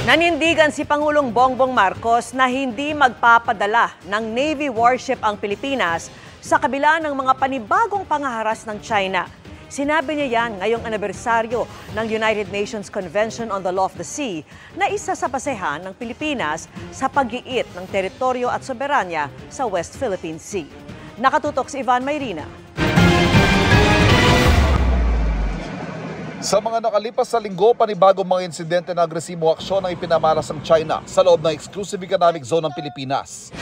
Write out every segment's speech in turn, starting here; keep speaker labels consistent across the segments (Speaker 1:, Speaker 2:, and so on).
Speaker 1: Nanindigan si Pangulong Bongbong Marcos na hindi magpapadala ng Navy warship ang Pilipinas sa kabila ng mga panibagong pangaharas ng China. Sinabi niya yan ngayong anibersaryo ng United Nations Convention on the Law of the Sea na isa sa basehan ng Pilipinas sa pag-iit ng teritoryo at soberanya sa West Philippine Sea. Nakatutok si Ivan Mayrina.
Speaker 2: Sa mga nakalipas sa linggo, panibagong mga insidente na agresibong aksyon ang ipinamalas ng China sa loob ng Exclusive Economic Zone ng Pilipinas.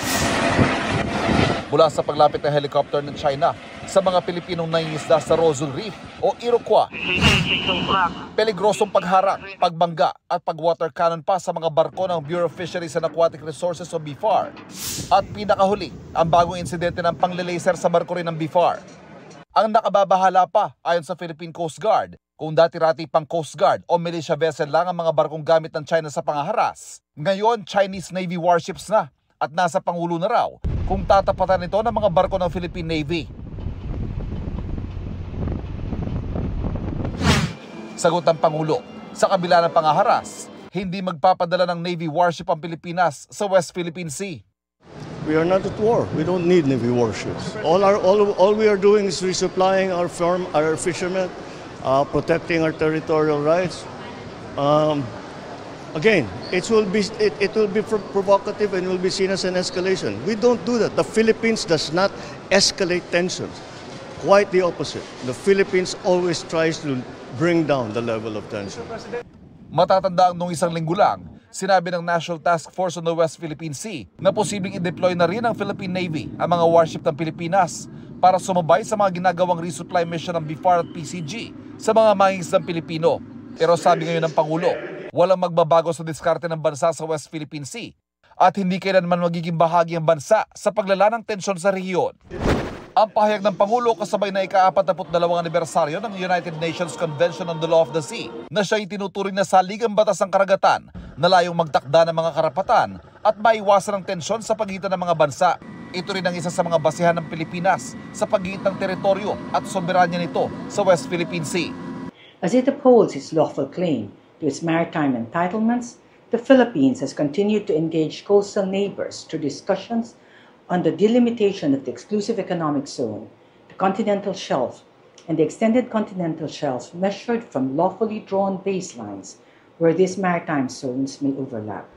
Speaker 2: Mula sa paglapit ng helicopter ng China sa mga Pilipinong nangingisda sa Rosal Reef o Iroquois, peligrosong pagharang, pagbangga at pag-water cannon pa sa mga barko ng Bureau of Fisheries and Aquatic Resources o BFAR. At pinakahuli, ang bagong insidente ng panglilaser sa barko rin ng BFAR. Ang nakababahala pa ayon sa Philippine Coast Guard, kung dati-rati pang Coast Guard o militia vessel lang ang mga barkong gamit ng China sa pangaharas, ngayon Chinese Navy warships na at nasa pangulo na raw kung tatapatan ito ng mga barko ng Philippine Navy. Sagot ng Pangulo, sa kabila ng pangaharas, hindi magpapadala ng Navy warship ang Pilipinas sa West Philippine Sea.
Speaker 3: We are not at war. We don't need Navy warships. All we are doing is resupplying our fishermen, protecting our territorial rights. Again, it will be provocative and will be seen as an escalation. We don't do that. The Philippines does not escalate tensions. Quite the opposite. The Philippines always tries to bring down the level of tension.
Speaker 2: Matatandaan nung isang linggo lang, sinabi ng National Task Force on the West Philippine Sea na posibleng i-deploy na rin ng Philippine Navy ang mga warship ng Pilipinas para sumabay sa mga ginagawang resupply mission ng BFAR at PCG sa mga mangingisdang Pilipino. Pero sabi ngayon ng Pangulo, walang magbabago sa diskarte ng bansa sa West Philippine Sea at hindi kailanman magiging bahagi ang bansa sa paglala ng tensyon sa rehiyon. Ang pahayag ng Pangulo kasabay na ika-42 anibersaryo ng United Nations Convention on the Law of the Sea na siya itinuturing na saligang batas ng karagatan na layong magtakda ng mga karapatan at maiwasan ang tensyon sa pagitan ng mga bansa. Ito rin ang isa sa mga basehan ng Pilipinas sa pagitan ng teritoryo at soberanya nito sa West Philippine Sea.
Speaker 4: As it upholds its lawful claim to its maritime entitlements, the Philippines has continued to engage coastal neighbors through discussions on the delimitation of the exclusive economic zone, the continental shelf, and the extended continental shelf measured from lawfully drawn baselines where these maritime zones may overlap.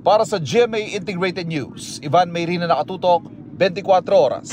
Speaker 2: Para sa GMA Integrated News, Ivan Mayrina, nakatutok, 24 oras.